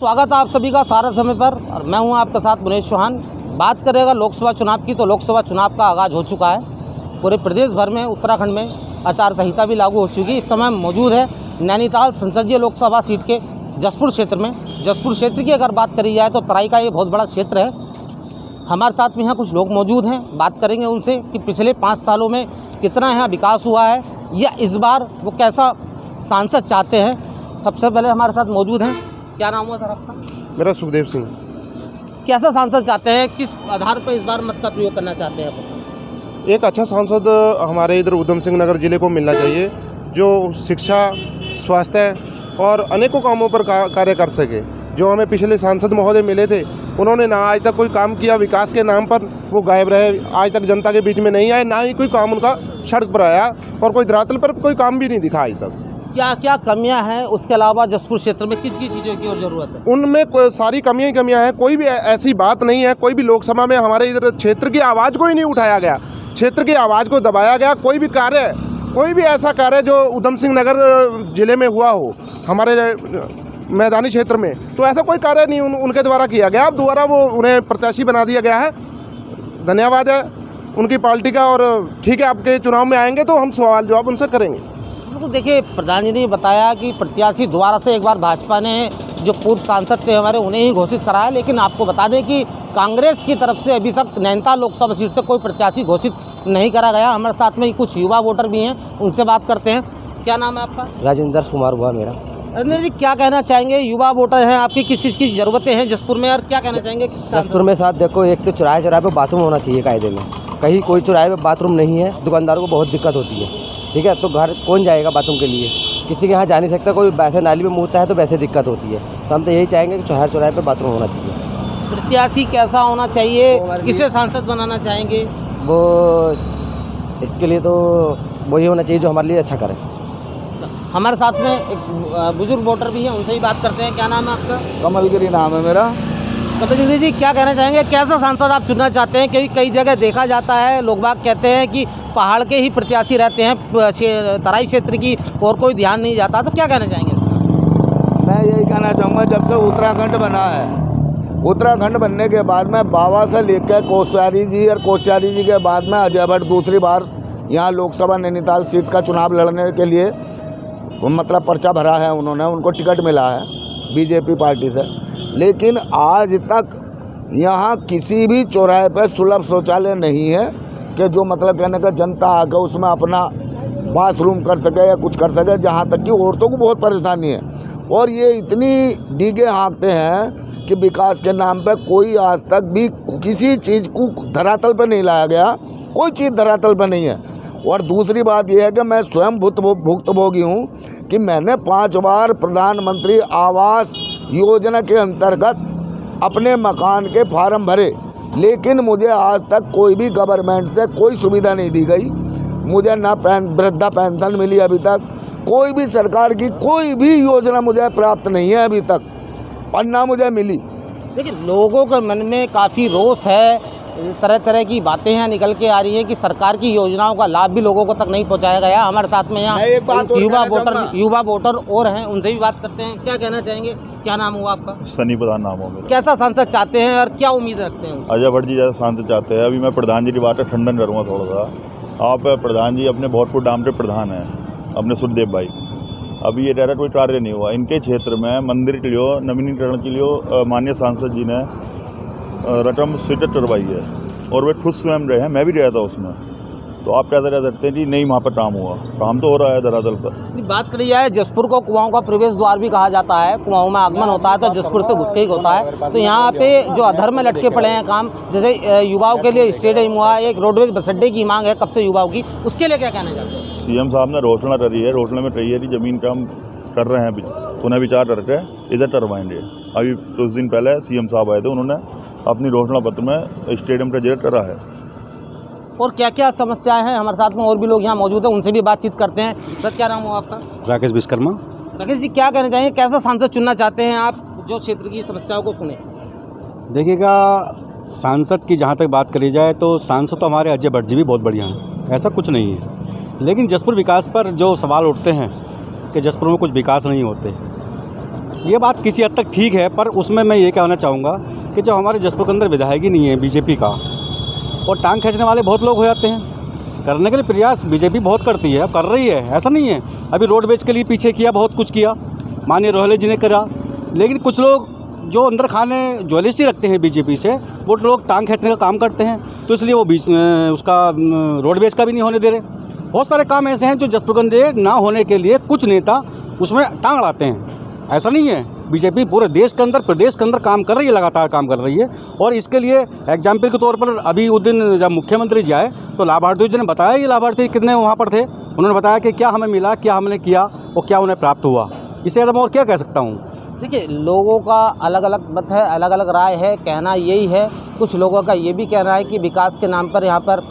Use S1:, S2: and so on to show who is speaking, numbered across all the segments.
S1: स्वागत है आप सभी का सारा समय पर और मैं हूं आपके साथ मुनीश चौहान। बात करेगा लोकसभा चुनाव की तो लोकसभा चुनाव का आगाज़ हो चुका है। पूरे प्रदेश भर में उत्तराखंड में आचार संहिता भी लागू हो चुकी है। इस समय मौजूद है नैनीताल संसदीय लोकसभा सीट के जसपुर क्षेत्र में। जसपुर क्षेत्र की अगर बात करी जाए तो तराई का ये बहुत बड़ा क्षेत्र है। हमारे साथ में यहाँ कुछ लोग मौजूद हैं, बात करेंगे उनसे कि पिछले 5 सालों में कितना यहाँ विकास हुआ है या इस बार वो कैसा सांसद चाहते हैं। सबसे पहले हमारे साथ मौजूद हैं, क्या नाम हुआ सर आपका?
S2: मेरा सुखदेव सिंह।
S1: कैसा सांसद चाहते हैं, किस आधार पर इस बार मत का प्रयोग करना चाहते हैं आप?
S2: एक अच्छा सांसद हमारे इधर उधम सिंह नगर जिले को मिलना चाहिए जो शिक्षा, स्वास्थ्य और अनेकों कामों पर कार्य कर सके। जो हमें पिछले सांसद महोदय मिले थे उन्होंने ना आज तक कोई काम किया, विकास के नाम पर वो गायब रहे, आज तक जनता के बीच में नहीं आए, ना ही कोई काम उनका सड़क पर आया और कोई धरातल पर कोई काम भी नहीं दिखा आज तक।
S1: क्या क्या कमियां हैं, उसके अलावा जसपुर क्षेत्र में किन किन चीज़ों की और ज़रूरत है?
S2: उनमें सारी कमियां ही कमियां हैं। कोई भी ऐसी बात नहीं है, कोई भी लोकसभा में हमारे इधर क्षेत्र की आवाज़ को ही नहीं उठाया गया, क्षेत्र की आवाज़ को दबाया गया। कोई भी ऐसा कार्य जो उधम सिंह नगर जिले में हुआ हो हमारे मैदानी क्षेत्र में, तो ऐसा कोई कार्य नहीं उनके द्वारा किया गया। अब दोबारा वो उन्हें प्रत्याशी बना दिया गया है। धन्यवाद है उनकी पार्टी का। और ठीक है, आपके चुनाव में आएंगे तो हम सवाल जवाब उनसे करेंगे।
S1: बिल्कुल, देखिए प्रधान जी ने बताया कि प्रत्याशी दोबारा से एक बार भाजपा ने जो पूर्व सांसद थे हमारे उन्हें ही घोषित कराया, लेकिन आपको बता दें कि कांग्रेस की तरफ से अभी तक नैनीताल लोकसभा सीट से कोई प्रत्याशी घोषित नहीं करा गया। हमारे साथ में कुछ युवा वोटर भी हैं, उनसे बात करते हैं। क्या नाम है आपका?
S3: राजेंद्र कुमार हुआ मेरा।
S1: राजेंद्र जी, क्या कहना चाहेंगे? युवा वोटर हैं, आपकी किस चीज़ की ज़रूरतें हैं जसपुर में और क्या कहना चाहेंगे?
S3: जसपुर में साहब देखो, एक तो चौराहे चौराहे पे बाथरूम होना चाहिए कायदे में। कहीं कोई चौराहे पे बाथरूम नहीं है, दुकानदारों को बहुत दिक्कत होती है। ठीक है, तो घर कौन जाएगा बाथरूम के लिए? किसी के यहाँ जा नहीं सकता, कोई वैसे नाली में मुँहता है तो वैसे दिक्कत होती है। तो हम तो यही चाहेंगे कि चौराहे चौराहे पे बाथरूम होना चाहिए।
S1: प्रत्याशी कैसा होना चाहिए, किसे सांसद बनाना चाहेंगे?
S3: वो इसके लिए तो वही होना चाहिए जो हमारे लिए अच्छा करे।
S1: हमारे साथ में एक बुजुर्ग वोटर भी हैं, उनसे भी बात करते हैं। क्या नाम है आपका?
S4: कमलगिरी नाम है मेरा।
S1: कमलगिरी जी, क्या कहना चाहेंगे? कैसा सांसद आप चुनना चाहते हैं? क्योंकि कई जगह देखा जाता है, लोग बाग कहते हैं कि पहाड़ के ही प्रत्याशी रहते हैं, तराई क्षेत्र की और कोई ध्यान नहीं जाता, तो क्या कहना चाहेंगे?
S4: मैं यही कहना चाहूँगा, जब से उत्तराखंड बना है, उत्तराखंड बनने के बाद में बाबा से लेकर कोश्यारी जी और कोश्यारी जी के बाद में अजय भट्ट दूसरी बार यहाँ लोकसभा नैनीताल सीट का चुनाव लड़ने के लिए मतलब पर्चा भरा है उन्होंने, उनको टिकट मिला है बीजेपी पार्टी से। लेकिन आज तक यहाँ किसी भी चौराहे पर सुलभ शौचालय नहीं है कि जो मतलब कहने का जनता आकर उसमें अपना बाथरूम कर सके या कुछ कर सके। जहाँ तक कि औरतों को बहुत परेशानी है और ये इतनी डीगे हाँकते हैं कि विकास के नाम पे कोई आज तक भी किसी चीज़ को धरातल पर नहीं लाया गया, कोई चीज़ धरातल पर नहीं है। और दूसरी बात यह है कि मैं स्वयं भुक्तभोगी हूँ कि मैंने 5 बार प्रधानमंत्री आवास योजना के अंतर्गत अपने मकान के फार्म भरे, लेकिन मुझे आज तक कोई भी गवर्नमेंट से कोई सुविधा नहीं दी गई। मुझे ना वृद्धा पेंशन मिली अभी तक, कोई भी सरकार की कोई भी योजना मुझे प्राप्त नहीं है अभी तक, और ना मुझे मिली।
S1: देखिए, लोगों के मन में काफ़ी रोष है, तरह तरह की बातें हैं निकल के आ रही हैं कि सरकार की योजनाओं का लाभ भी लोगों को तक नहीं पहुंचाया गया। हमारे साथ में यहाँ युवा वोटर और हैं, उनसे भी बात करते हैं। क्या कहना चाहेंगे? क्या नाम हुआ आपका?
S5: सनी प्रधान नाम हो मेरा।
S1: कैसा सांसद चाहते हैं और क्या उम्मीद रखते हैं?
S5: अजय भट्ट जी जैसा सांसद चाहते हैं। अभी मैं प्रधान जी की बात है खंडन करूँगा थोड़ा सा। आप प्रधान जी अपने भोजपुर डाम के प्रधान हैं, अपने सुखदेव भाई। अभी ये डायरेक्ट कोई कार्य नहीं हुआ इनके क्षेत्र में। मंदिर के लिए नवीनीकरण के लिए माननीय सांसद जी ने रकम स्वीकृत करवाई है और वे खुद स्वयं रहे हैं, मैं भी गया था उसमें। तो आप क्या कह सकते हैं कि नहीं वहाँ पर काम हुआ? काम तो हो रहा है धरातल पर।
S1: बात करी जाए, जसपुर को कुआओं का प्रवेश द्वार भी कहा जाता है। कुआओं में आगमन होता है तो जसपुर से घुस के ही होता है। तो यहाँ पे जो अधर में लटके पड़े हैं काम, जैसे युवाओं के लिए स्टेडियम हुआ, एक रोडवेज बस अड्डे की मांग है कब से युवाओं की, उसके लिए क्या कहना चाहते हैं?
S5: सीएम साहब ने घोषणा करी है, घोषणा में कही है कि जमीन का हम कर रहे हैं, पुनः विचार करके इधर करवाएंगे। अभी कुछ दिन पहले सीएम साहब आए थे, उन्होंने अपनी घोषणा पत्र में स्टेडियम का जिक्र करा है।
S1: और क्या क्या समस्याएं हैं? हमारे साथ में और भी लोग यहाँ मौजूद हैं, उनसे भी बातचीत करते हैं। सर, क्या नाम हो आपका?
S6: राकेश विश्वकर्मा।
S1: राकेश जी, क्या कहना चाहेंगे? कैसा सांसद चुनना चाहते हैं आप जो क्षेत्र की समस्याओं को सुने?
S6: देखिएगा, सांसद की जहाँ तक बात करी जाए तो सांसद तो हमारे अजय भट्ट जी भी बहुत बढ़िया हैं, ऐसा कुछ नहीं है। लेकिन जसपुर विकास पर जो सवाल उठते हैं कि जसपुर में कुछ विकास नहीं होते, ये बात किसी हद तक ठीक है, पर उसमें मैं ये कहना चाहूँगा कि जो हमारे जसपुर के अंदर विधायक ही नहीं है बीजेपी का, और टांग खींचने वाले बहुत लोग हो जाते हैं। करने के लिए प्रयास बीजेपी बहुत करती है, कर रही है, ऐसा नहीं है। अभी रोडवेज के लिए पीछे किया, बहुत कुछ किया, माननीय रोहले जी ने करा, लेकिन कुछ लोग जो अंदर खाने ज्वेलिस्टी रखते हैं बीजेपी से, वो लोग टांग खींचने का काम करते हैं, तो इसलिए वो बीच उसका रोडवेज का भी नहीं होने दे रहे। बहुत सारे काम ऐसे हैं जो जसपुर के अंदर ना होने के लिए कुछ नेता उसमें टांग अड़ाते हैं। ऐसा नहीं है, बीजेपी पूरे देश के अंदर, प्रदेश के अंदर काम कर रही है, लगातार काम कर रही है। और इसके लिए एग्जाम्पल के तौर पर अभी उस दिन जब मुख्यमंत्री जी आए तो लाभार्थियों जी ने बताया, ये लाभार्थी कितने वहाँ पर थे, उन्होंने बताया कि क्या हमें मिला, क्या हमने किया और क्या उन्हें प्राप्त हुआ। इससे ज़्यादा मैं और क्या कह सकता हूँ।
S1: देखिए, लोगों का अलग अलग मत है, अलग अलग राय है, कहना यही है। कुछ लोगों का ये भी कहना है कि विकास के नाम पर यहाँ पर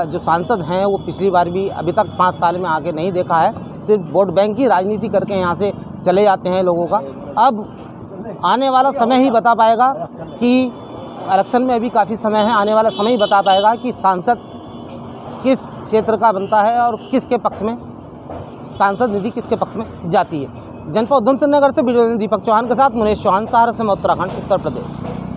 S1: जो सांसद हैं वो पिछली बार भी अभी तक 5 साल में आगे नहीं देखा है, सिर्फ वोट बैंक की राजनीति करके यहाँ से चले जाते हैं लोगों का। अब आने वाला समय ही बता पाएगा कि इलेक्शन में अभी काफ़ी समय है, आने वाला समय ही बता पाएगा कि सांसद किस क्षेत्र का बनता है और किसके पक्ष में सांसद निधि किसके पक्ष में जाती है। जनपद उधमसिंह नगर से वीडियो दीपक चौहान के साथ मुनेश चौहान, सहारा से उत्तराखंड, उत्तर प्रदेश।